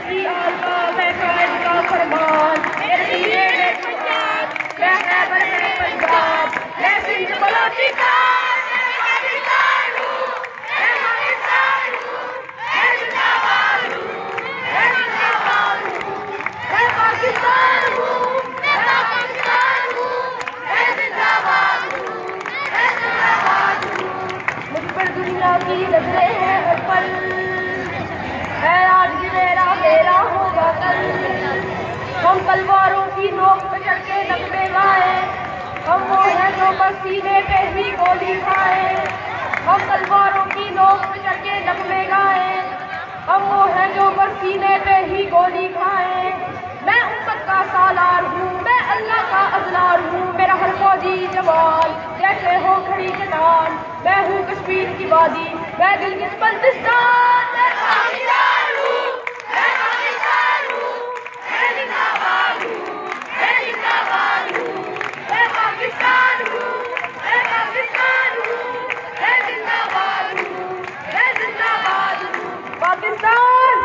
की आलमा मैं कायद का फरमान मेरे सीने में पंजाब मैं खैबर में पंजाब मैं सिंध बलोचिस्तान मैं पाकिस्तान हूँ मैं पाकिस्तान हूँ मैं जिंदाबाद हूँ मैं जिंदाबाद हूँ मैं पाकिस्तान हूँ मैं पाकिस्तान हूँ मैं जिंदाबाद हूँ मैं जिंदाबाद हूँ मुझ पर दुनिया की नजरें हैं हर पल है आज भी मेरा होगा कल हम तलवारों की नोक पे चढ़ के नगमे गाए हम वो हैं जो बस सीने पे ही गोली खाए हम तलवारों की नोक पे चढ़ के नगमे गाए हम वो हैं जो बस सीने पे ही गोली खाए मैं उम्मत का सालार हूँ मैं अल्लाह का अजलार हूँ मेरा हर फौजी जवान जैसे हो खड़ी चट्टान मैं हूँ कश्मीर की वादी मैं गिलगित बल्तिस्तान मैं पाकिस्तान हूँ मैं पाकिस्तान हूँ मैं जिंदाबाद हूँ मैं जिंदाबाद हूँ मैं पाकिस्तान हूँ मैं पाकिस्तान हूँ मैं जिंदाबाद हूँ मैं जिंदाबाद हूँ पाकिस्तान।